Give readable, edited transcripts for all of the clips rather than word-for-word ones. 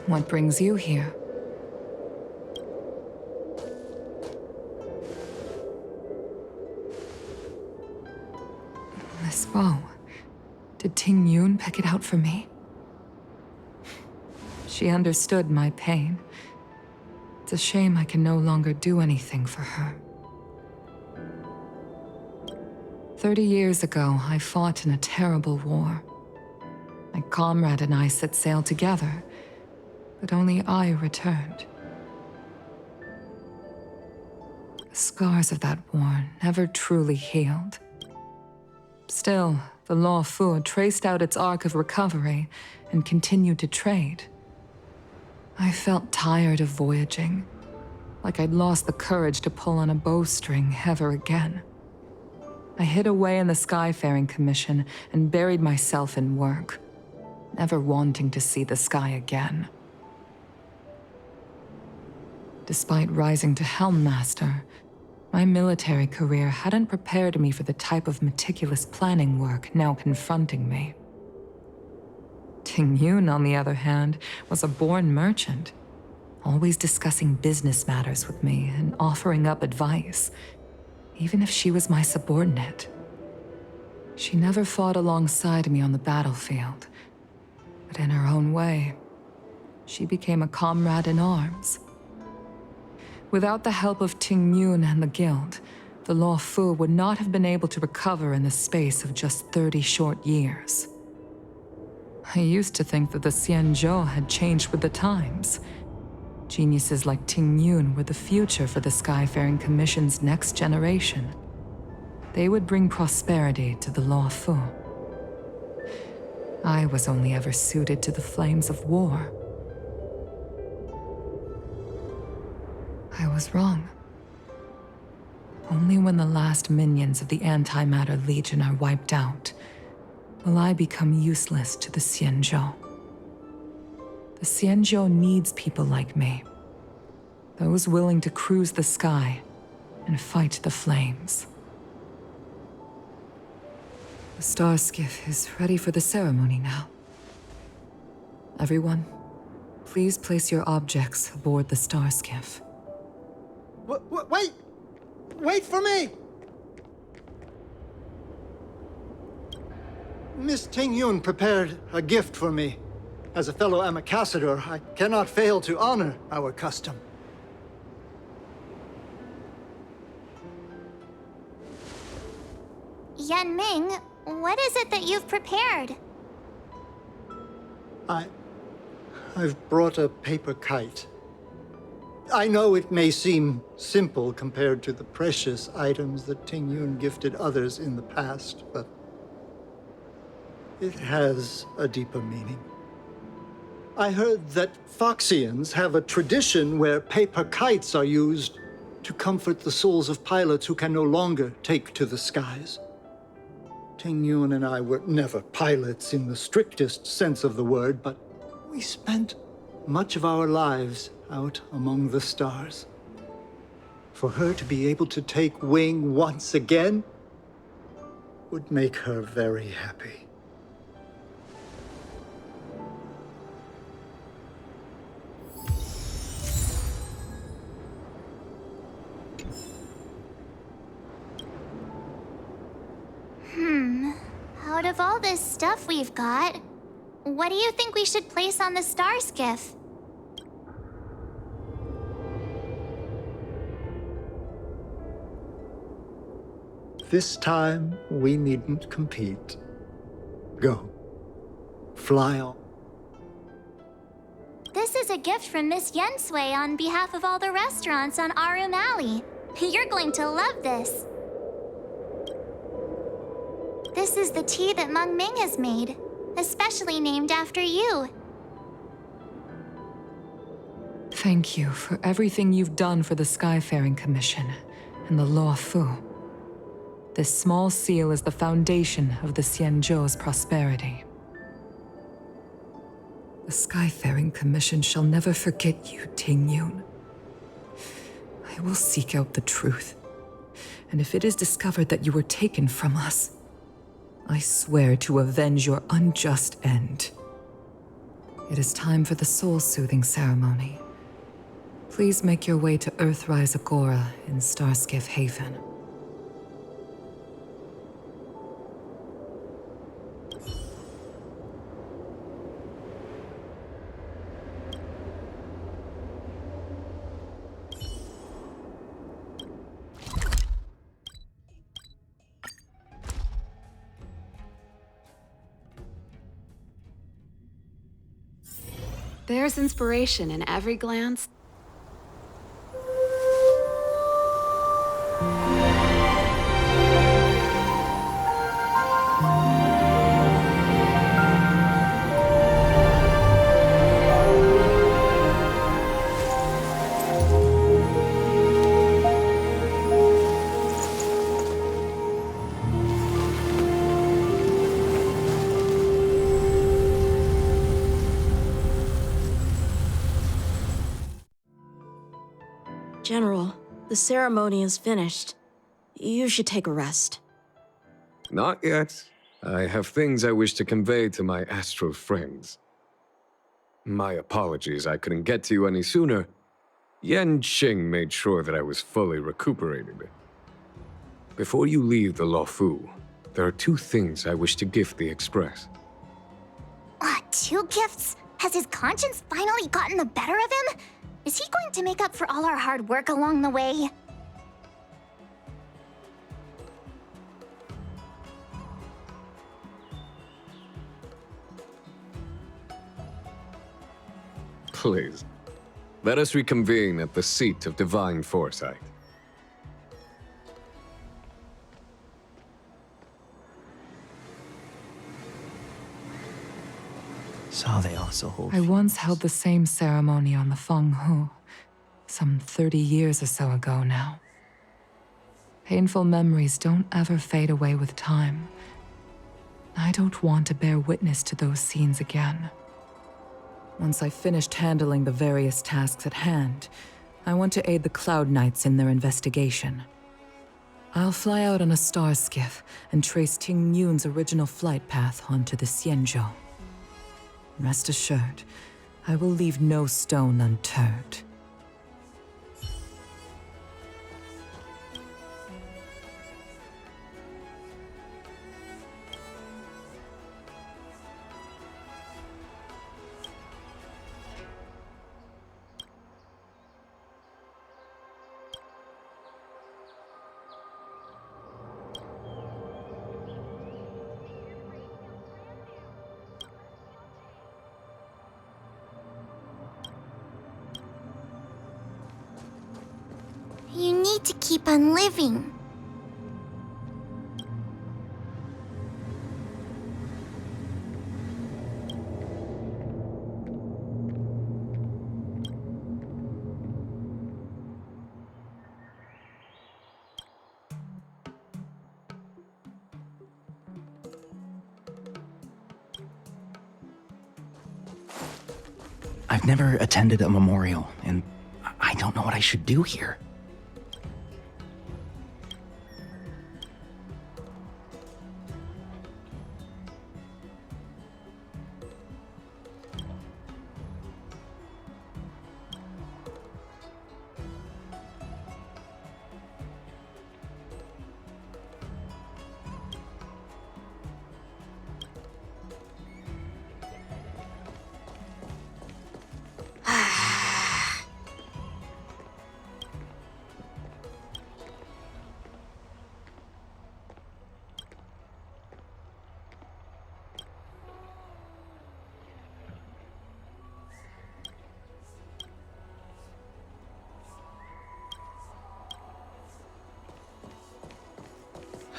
What brings you here? This bow. Did Ting Yun pick it out for me? She understood my pain. It's a shame I can no longer do anything for her. 30 years ago, I fought in a terrible war. My comrade and I set sail together, but only I returned. The scars of that war never truly healed. Still, the Law Fu traced out its arc of recovery and continued to trade. I felt tired of voyaging, like I'd lost the courage to pull on a bowstring ever again. I hid away in the Skyfaring Commission and buried myself in work, never wanting to see the sky again. Despite rising to Helm Master, my military career hadn't prepared me for the type of meticulous planning work now confronting me. Ting Yun, on the other hand, was a born merchant, always discussing business matters with me and offering up advice, even if she was my subordinate. She never fought alongside me on the battlefield, but in her own way, she became a comrade in arms. Without the help of Ting Yun and the Guild, the Law Fu would not have been able to recover in the space of just 30 short years. I used to think that the Xianzhou had changed with the times. Geniuses like Ting Yun were the future for the Skyfaring Commission's next generation. They would bring prosperity to the Law Fu. I was only ever suited to the flames of war. I was wrong. Only when the last minions of the Antimatter Legion are wiped out will I become useless to the Xianzhou. The Xianzhou needs people like me, those willing to cruise the sky and fight the flames. The star skiff is ready for the ceremony now. Everyone, please place your objects aboard the star skiff. Wait! Wait for me! Miss Ting Yun prepared a gift for me. As a fellow ambassador, I cannot fail to honor our custom. Yan Ming, what is it that you've prepared? I've brought a paper kite. I know it may seem simple compared to the precious items that Ting Yun gifted others in the past, but it has a deeper meaning. I heard that Foxians have a tradition where paper kites are used to comfort the souls of pilots who can no longer take to the skies. Ting Yun and I were never pilots in the strictest sense of the word, but we spent much of our lives out among the stars. For her to be able to take wing once again would make her very happy. Out of all this stuff we've got, what do you think we should place on the star skiff? This time, we needn't compete. Go. Fly on. This is a gift from Miss Yensui on behalf of all the restaurants on Arum Alley. You're going to love this. This is the tea that Meng Ming has made, especially named after you. Thank you for everything you've done for the Skyfaring Commission and the Law Fu. This small seal is the foundation of the Xianzhou's prosperity. The Skyfaring Commission shall never forget you, Ting Yun. I will seek out the truth, and if it is discovered that you were taken from us, I swear to avenge your unjust end. It is time for the soul-soothing ceremony. Please make your way to Earthrise Agora in Starskiff Haven. There's inspiration in every glance. General, the ceremony is finished. You should take a rest. Not yet. I have things I wish to convey to my astral friends. My apologies I couldn't get to you any sooner. Yen Qing made sure that I was fully recuperated. Before you leave the Luofu, there are two things I wish to gift the Express. Two gifts? Has his conscience finally gotten the better of him? Is he going to make up for all our hard work along the way? Please, let us reconvene at the seat of divine foresight. So they also hold. I once held the same ceremony on the Fenghu, some 30 years or so ago now. Painful memories don't ever fade away with time. I don't want to bear witness to those scenes again. Once I've finished handling the various tasks at hand, I want to aid the Cloud Knights in their investigation. I'll fly out on a star skiff and trace Ting Yun's original flight path onto the Xianzhou. Rest assured, I will leave no stone unturned. You need to keep on living. I've never attended a memorial, and I don't know what I should do here.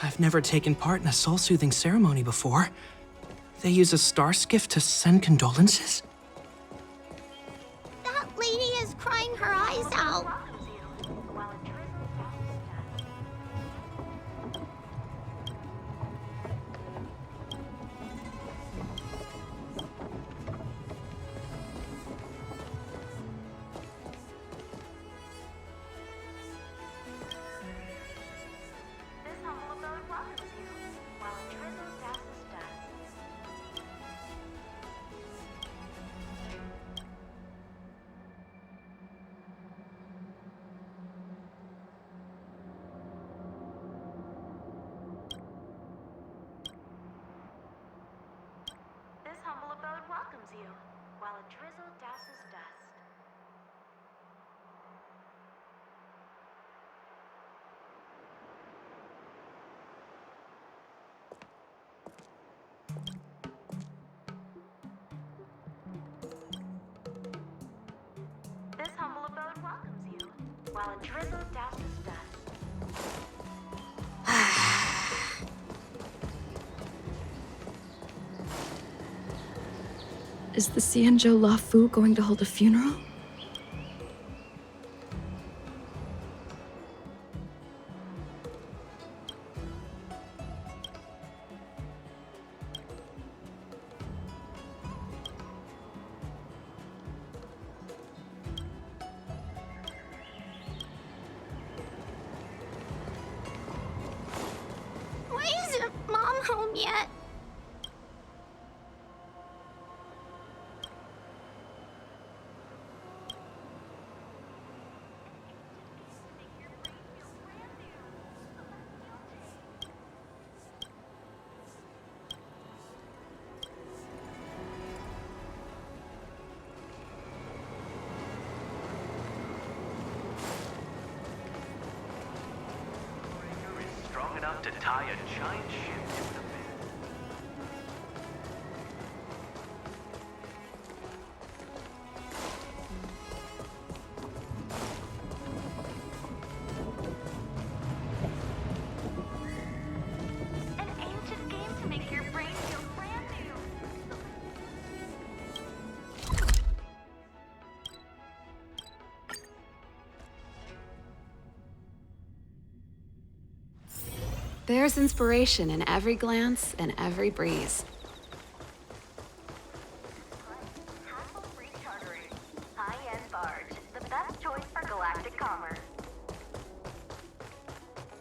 I've never taken part in a soul-soothing ceremony before. They use a star skiff to send condolences? That lady is crying her eyes out. while it drizzles down to dust. Is the Xianzhou Luofu going to hold a funeral? Why isn't Mom home yet? Strong enough to tie a giant ship to an abyss. An ancient game to make your brain feel brand new. There's inspiration in every glance and every breeze. Hassle-free chartering. High-end barge. The best choice for galactic commerce.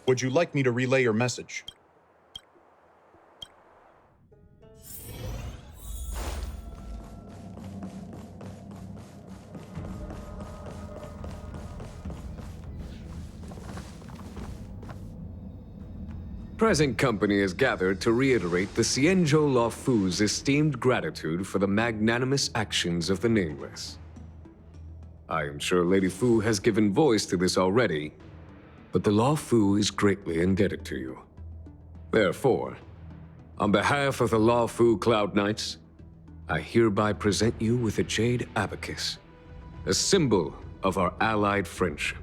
Would you like me to relay your message? Present company is gathered to reiterate the Xianzhou Luofu's esteemed gratitude for the magnanimous actions of the Nameless. I am sure Lady Fu has given voice to this already, but the Luofu is greatly indebted to you. Therefore, on behalf of the Luofu Cloud Knights, I hereby present you with a jade abacus, a symbol of our allied friendship.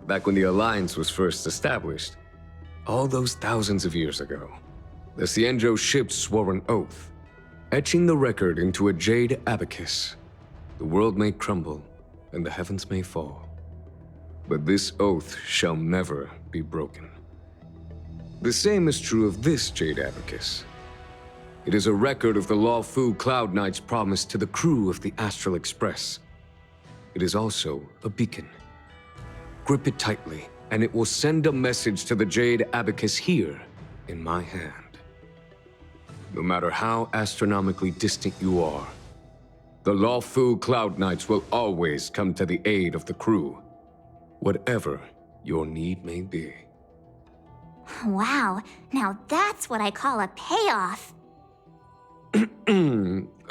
Back when the Alliance was first established, all those thousands of years ago, the Xianzhou ships swore an oath, etching the record into a jade abacus. The world may crumble, and the heavens may fall, but this oath shall never be broken. The same is true of this jade abacus. It is a record of the Luofu Cloud Knight's promise to the crew of the Astral Express. It is also a beacon. Grip it tightly, and it will send a message to the jade abacus here in my hand. No matter how astronomically distant you are, the Luofu Cloud Knights will always come to the aid of the crew, whatever your need may be. Wow, now that's what I call a payoff.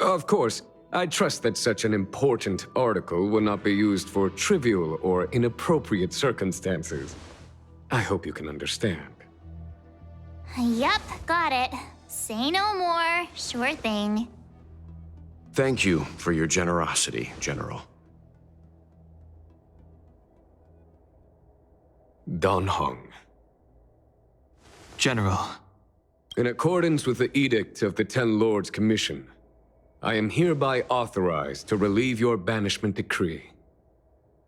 Of course, I trust that such an important article will not be used for trivial or inappropriate circumstances. I hope you can understand. Yup, got it. Say no more. Sure thing. Thank you for your generosity, General. Don Hong. General, In accordance with the Edict of the Ten Lords Commission, I am hereby authorized to relieve your banishment decree.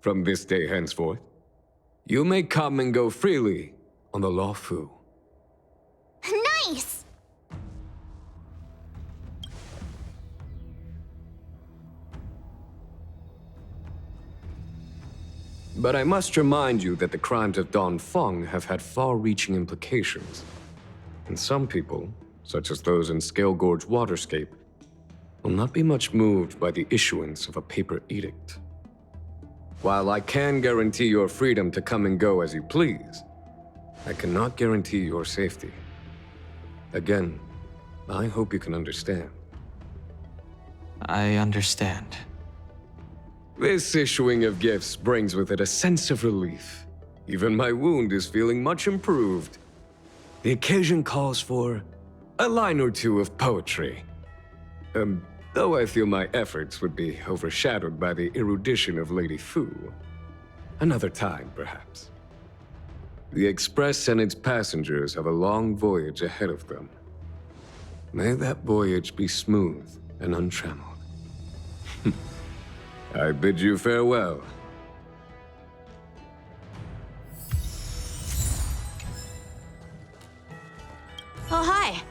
From this day henceforth, you may come and go freely on the Luofu. Nice! But I must remind you that the crimes of Don Feng have had far-reaching implications. And some people, such as those in Scale Gorge Waterscape, will not be much moved by the issuance of a paper edict. While I can guarantee your freedom to come and go as you please, I cannot guarantee your safety. Again, I hope you can understand. I understand. This issuing of gifts brings with it a sense of relief. Even my wound is feeling much improved. The occasion calls for a line or two of poetry. Though I feel my efforts would be overshadowed by the erudition of Lady Fu. Another time, perhaps. The Express and its passengers have a long voyage ahead of them. May that voyage be smooth and untrammeled. I bid you farewell. Oh, hi.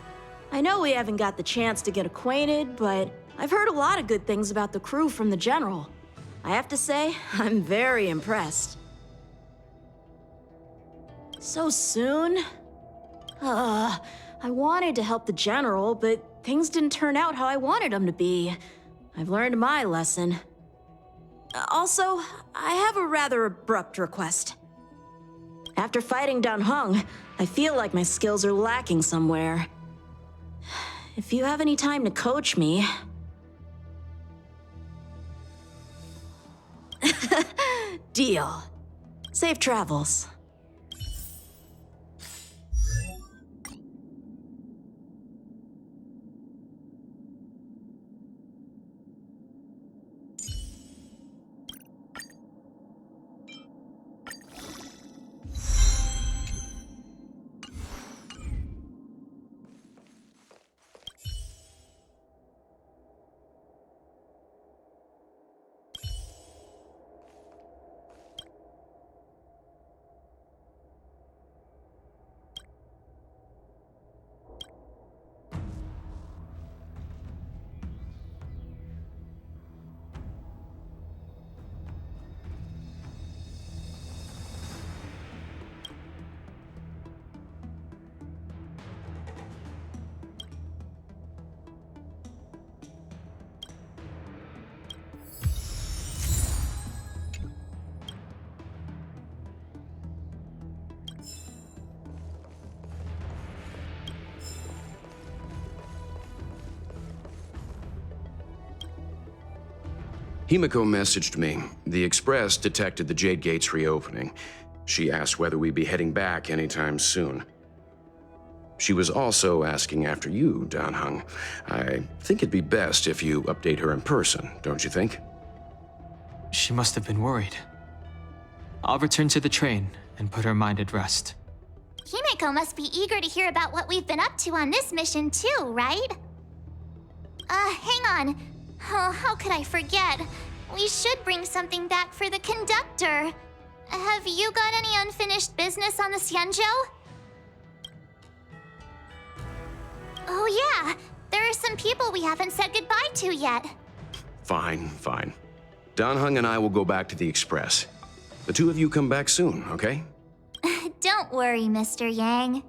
I know we haven't got the chance to get acquainted, but I've heard a lot of good things about the crew from the General. I have to say, I'm very impressed. So soon? I wanted to help the General, but things didn't turn out how I wanted them to be. I've learned my lesson. Also, I have a rather abrupt request. After fighting Dan Heng, I feel like my skills are lacking somewhere. If you have any time to coach me... Deal. Safe travels. Himiko messaged me. The Express detected the Jade Gates reopening. She asked whether we'd be heading back anytime soon. She was also asking after you, Dan Heng. I think it'd be best if you update her in person, don't you think? She must have been worried. I'll return to the train and put her mind at rest. Himiko must be eager to hear about what we've been up to on this mission too, right? Hang on. Oh, how could I forget? We should bring something back for the conductor. Have you got any unfinished business on the Xianzhou? Oh yeah, there are some people we haven't said goodbye to yet. Fine, fine. Dan Heng and I will go back to the Express. The two of you come back soon, okay? Don't worry, Mr. Yang.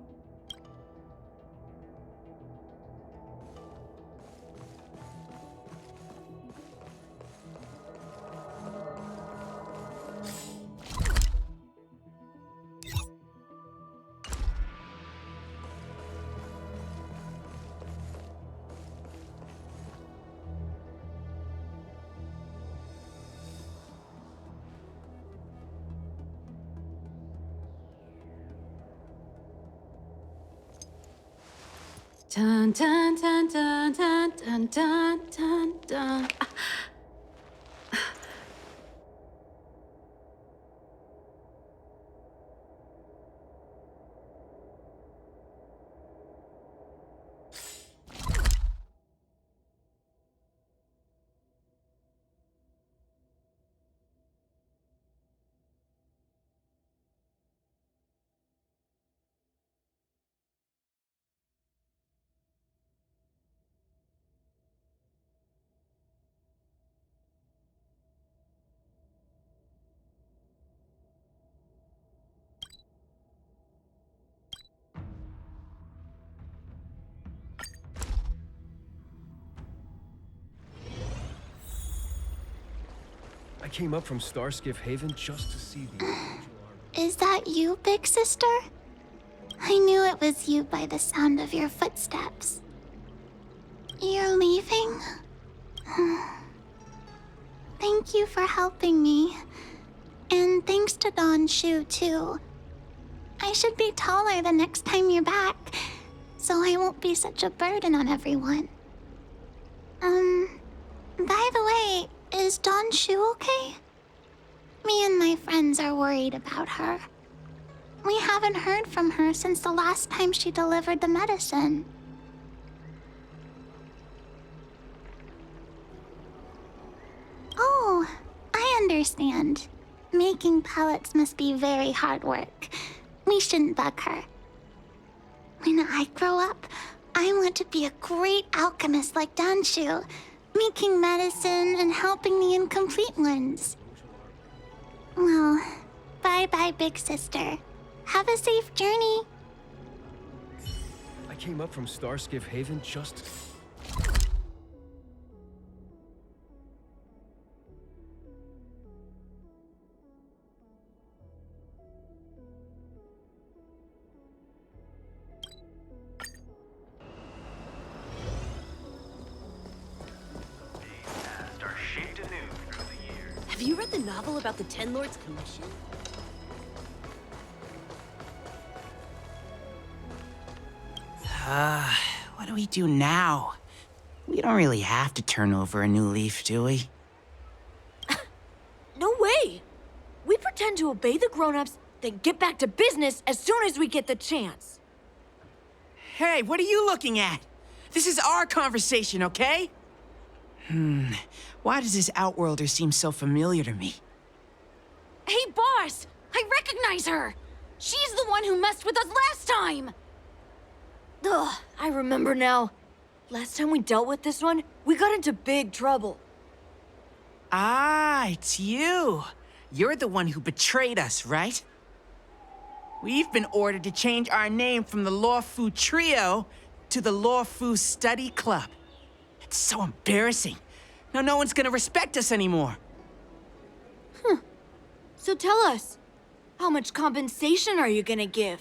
Dun dun dun dun dun dun dun dun dun. I came up from Starskiff Haven just to see the Is that you, big sister? I knew it was you by the sound of your footsteps. You're leaving? Thank you for helping me. And thanks to Don Shu, too. I I should be taller the next time you're back, so I won't be such a burden on everyone. By the way, is Dawn Shu okay? Me and my friends are worried about her. We haven't heard from her since the last time she delivered the medicine. Oh, I understand. Making pellets must be very hard work. We shouldn't bug her. When I grow up, I want to be a great alchemist like Danshu, making medicine and helping the incomplete ones. Well, bye-bye, big sister. Have a safe journey. I came up from Starskiff Haven just... Have you read the novel about the Ten Lords Commission? What do we do now? We don't really have to turn over a new leaf, do we? No way! We pretend to obey the grown-ups, then get back to business as soon as we get the chance. Hey, what are you looking at? This is our conversation, okay? Why does this Outworlder seem so familiar to me? Hey, boss! I recognize her! She's the one who messed with us last time! Ugh, I remember now. Last time we dealt with this one, we got into big trouble. Ah, it's you. You're the one who betrayed us, right? We've been ordered to change our name from the Lawfu Trio to the Lawfu Study Club. It's so embarrassing. Now no one's gonna respect us anymore. So tell us, how much compensation are you gonna give?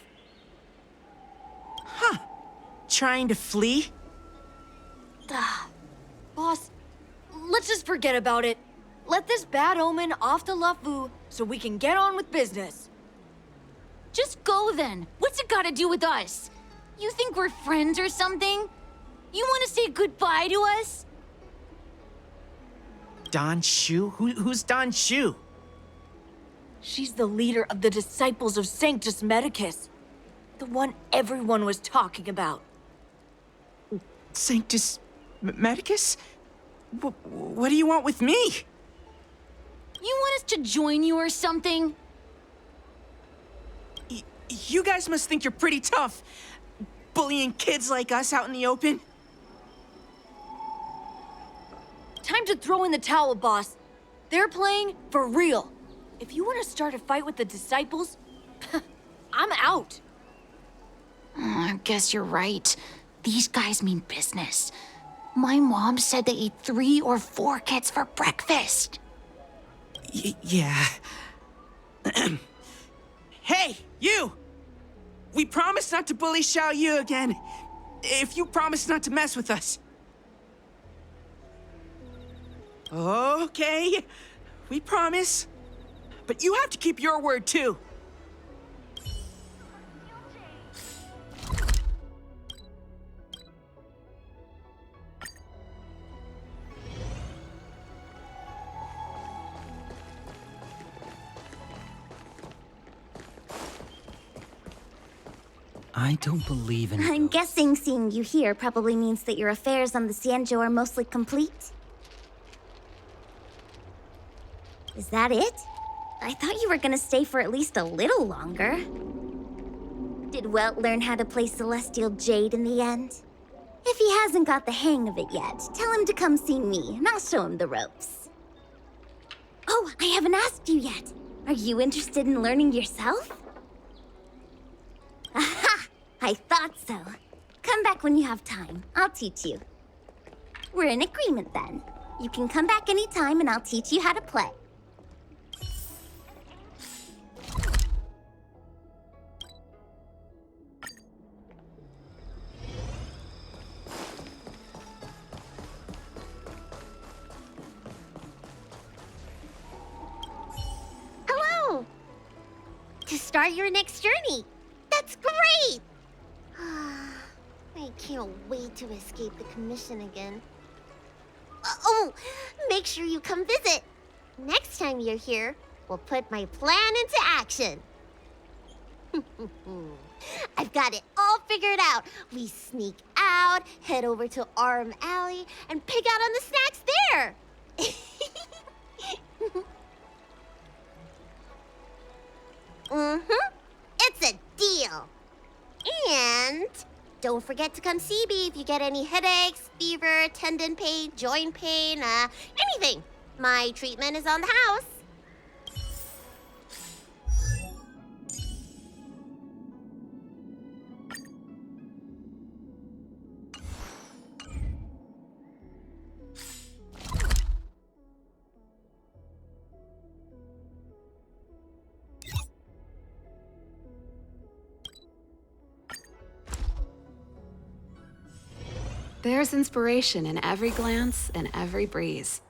Trying to flee? Boss, let's just forget about it. Let this bad omen off the Lawfu so we can get on with business. Just go then. What's it got to do with us? You think we're friends or something? You want to say goodbye to us? Don Shu? Who's Don Shu? She's the leader of the disciples of Sanctus Medicus. The one everyone was talking about. Sanctus Medicus? What do you want with me? You want us to join you or something? You guys must think you're pretty tough, bullying kids like us out in the open. Time to throw in the towel, boss. They're playing for real. If you want to start a fight with the disciples, I'm out. I guess you're right. These guys mean business. My mom said they ate 3 or 4 kids for breakfast. Yeah. Hey, you! We promised not to bully Xiao Yu again. If you promise not to mess with us. Okay, we promise. But you have to keep your word, too. I don't believe in I'm guessing seeing you here probably means that your affairs on the Sanjo are mostly complete. Is that it? I thought you were gonna stay for at least a little longer. Did Welt learn how to play Celestial Jade in the end? If he hasn't got the hang of it yet, tell him to come see me, and I'll show him the ropes. Oh, I haven't asked you yet. Are you interested in learning yourself? Aha! I thought so. Come back when you have time. I'll teach you. We're in agreement then. You can come back anytime and I'll teach you how to play. Hello! To start your next journey, Can't wait to escape the commission again. Oh, make sure you come visit. Next time you're here, we'll put my plan into action. I've got it all figured out. We sneak out, head over to Arm Alley, and pick out on the snacks there. It's a deal. And don't forget to come see me if you get any headaches, fever, tendon pain, joint pain, anything. My treatment is on the house. There's inspiration in every glance and every breeze.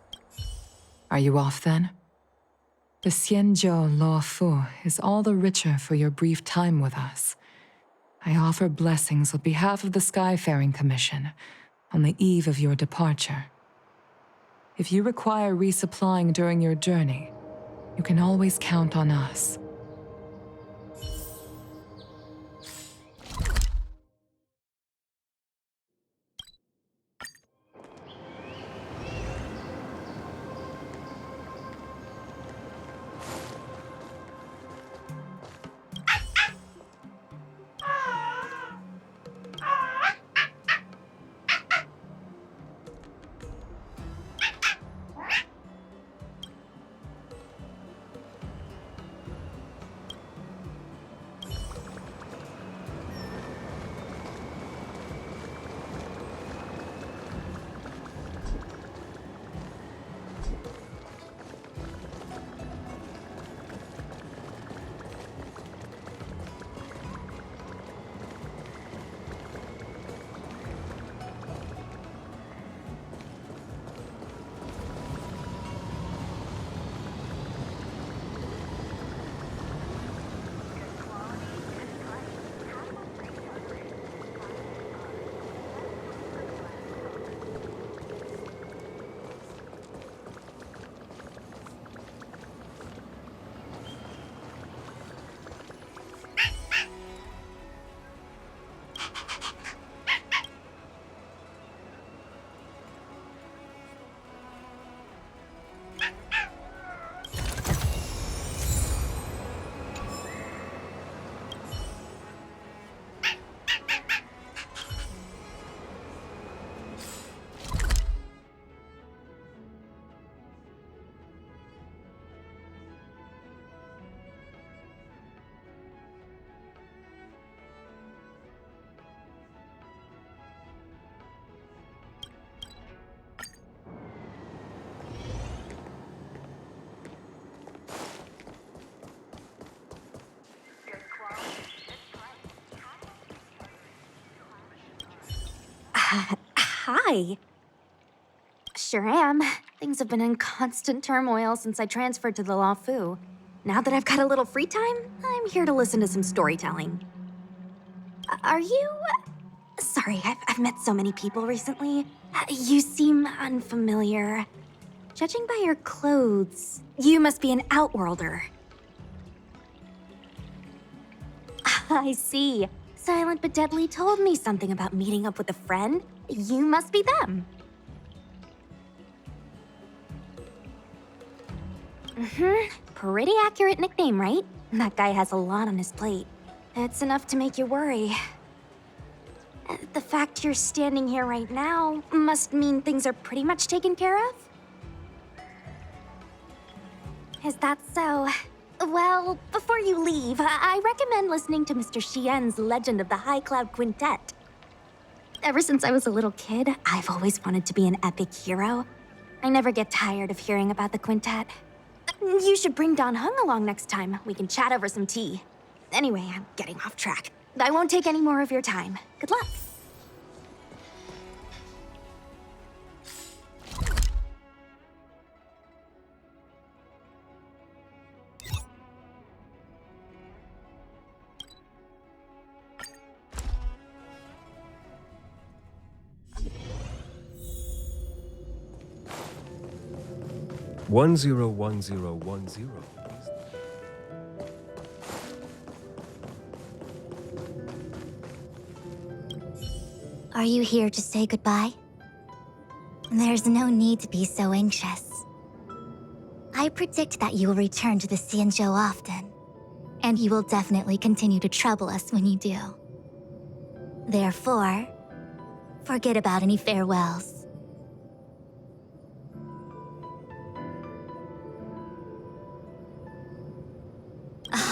Are you off then? The Xianzhou Law Fu is all the richer for your brief time with us. I offer blessings on behalf of the Skyfaring Commission on the eve of your departure. If you require resupplying during your journey, you can always count on us. Hi. Sure am. Things have been in constant turmoil since I transferred to the Law Fu. Now that I've got a little free time, I'm here to listen to some storytelling. Are you... Sorry, I've met so many people recently. You seem unfamiliar. Judging by your clothes, you must be an outworlder. I see. Silent but Deadly told me something about meeting up with a friend. You must be them. Pretty accurate nickname, right? That guy has a lot on his plate. It's enough to make you worry. The fact you're standing here right now must mean things are pretty much taken care of? Is that so? Well, before you leave, I recommend listening to Mr. Xian's Legend of the High Cloud Quintet. Ever since I was a little kid, I've always wanted to be an epic hero. I never get tired of hearing about the quintet. You should bring Dan Heng along next time. We can chat over some tea. Anyway, I'm getting off track. I won't take any more of your time. Good luck. 101010. Are you here to say goodbye? There's no need to be so anxious. I predict that you will return to the Xianzhou often, and you will definitely continue to trouble us when you do. Therefore, forget about any farewells.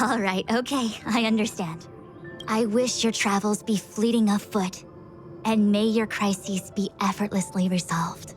All right, okay, I understand. I wish your travels be fleeting of foot, and may your crises be effortlessly resolved.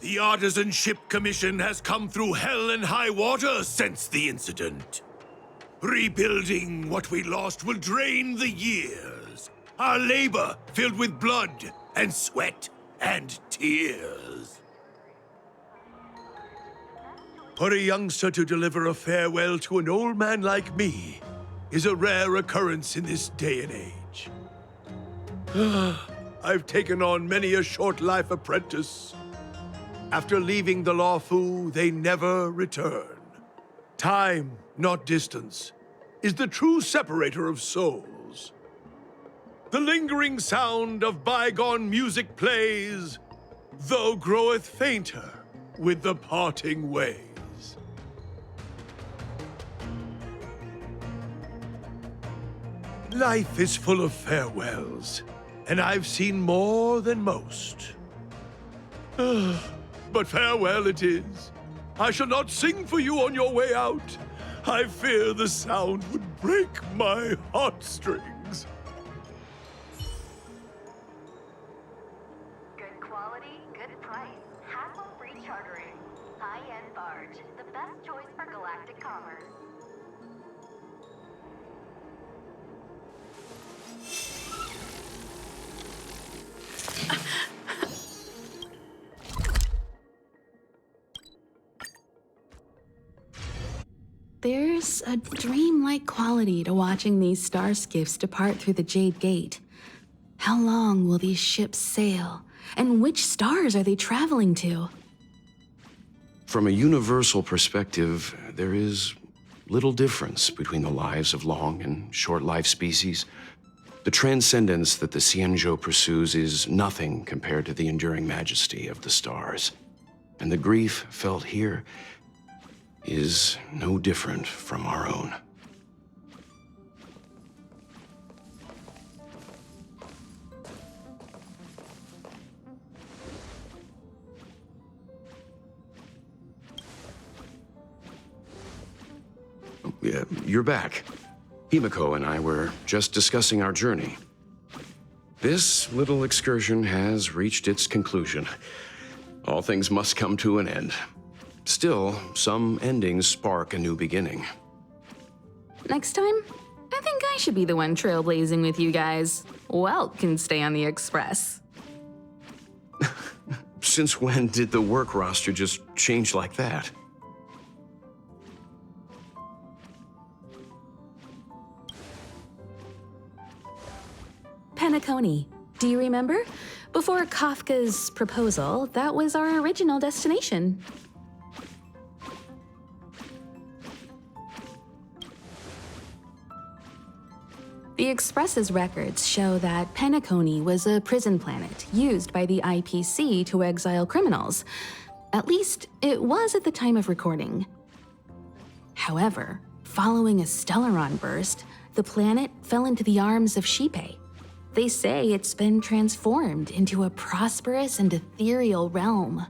The Artisan Ship Commission has come through hell and high water since the incident. Rebuilding what we lost will drain the years. Our labor filled with blood and sweat and tears. For a youngster to deliver a farewell to an old man like me is a rare occurrence in this day and age. I've taken on many a short-life apprentice. After leaving the Lawfu, they never return. Time, not distance, is the true separator of souls. The lingering sound of bygone music plays, though groweth fainter with the parting ways. Life is full of farewells, and I've seen more than most. But farewell it is. I shall not sing for you on your way out. I fear the sound would break my heartstrings. Good quality, good price. Hassle-free chartering. High-end barge. The best choice for galactic commerce. There's a dreamlike quality to watching these star skiffs depart through the Jade Gate. How long will these ships sail? And which stars are they traveling to? From a universal perspective, there is little difference between the lives of long and short-lived species. The transcendence that the Xianzhou pursues is nothing compared to the enduring majesty of the stars. And the grief felt here is no different from our own. Yeah, you're back. Himiko and I were just discussing our journey. This little excursion has reached its conclusion. All things must come to an end. Still, some endings spark a new beginning. Next time, I think I should be the one trailblazing with you guys. Welt can stay on the Express. Since when did the work roster just change like that? Penacony. Do you remember? Before Kafka's proposal, that was our original destination. The Express's records show that Penacony was a prison planet used by the IPC to exile criminals. At least, it was at the time of recording. However, following a Stellaron burst, the planet fell into the arms of Xipe. They say it's been transformed into a prosperous and ethereal realm.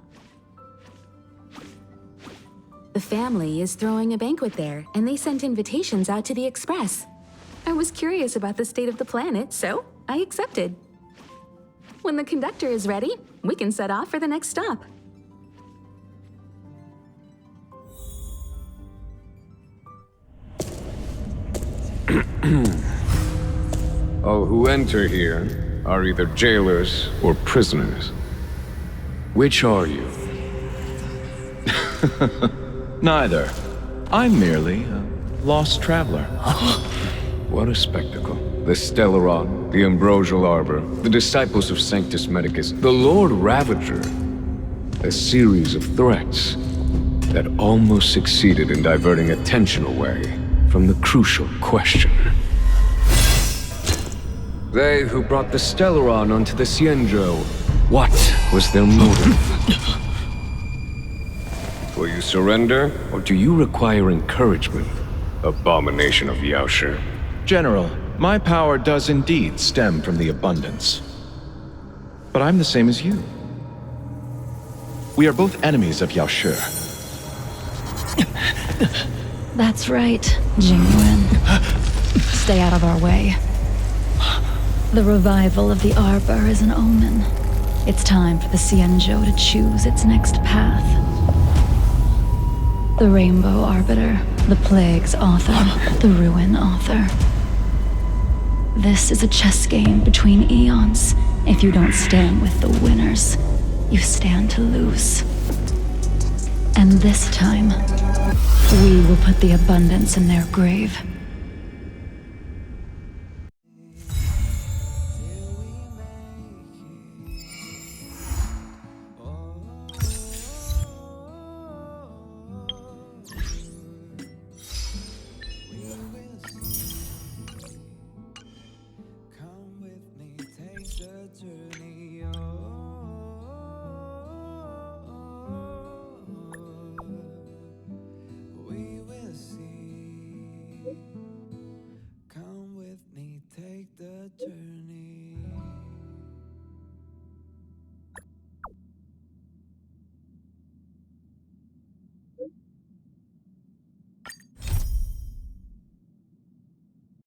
The family is throwing a banquet there, and they sent invitations out to the Express. I was curious about the state of the planet, so I accepted. When the conductor is ready, we can set off for the next stop. All who enter here are either jailers or prisoners. Which are you? Neither. I'm merely a lost traveler. What a spectacle. The Stellaron, the Ambrosial Arbor, the disciples of Sanctus Medicus, the Lord Ravager. A series of threats that almost succeeded in diverting attention away from the crucial question. They who brought the Stellaron onto the Cienjo, what was their motive? Will you surrender, or do you require encouragement? Abomination of Yaoshi. General, my power does indeed stem from the abundance. But I'm the same as you. We are both enemies of Yaoshi. That's right, Jingyuan. Stay out of our way. The revival of the Arbor is an omen. It's time for the Cienjo to choose its next path. The Rainbow Arbiter, the Plague's author, the Ruin author. This is a chess game between eons. If you don't stand with the winners, you stand to lose. And this time, we will put the abundance in their grave.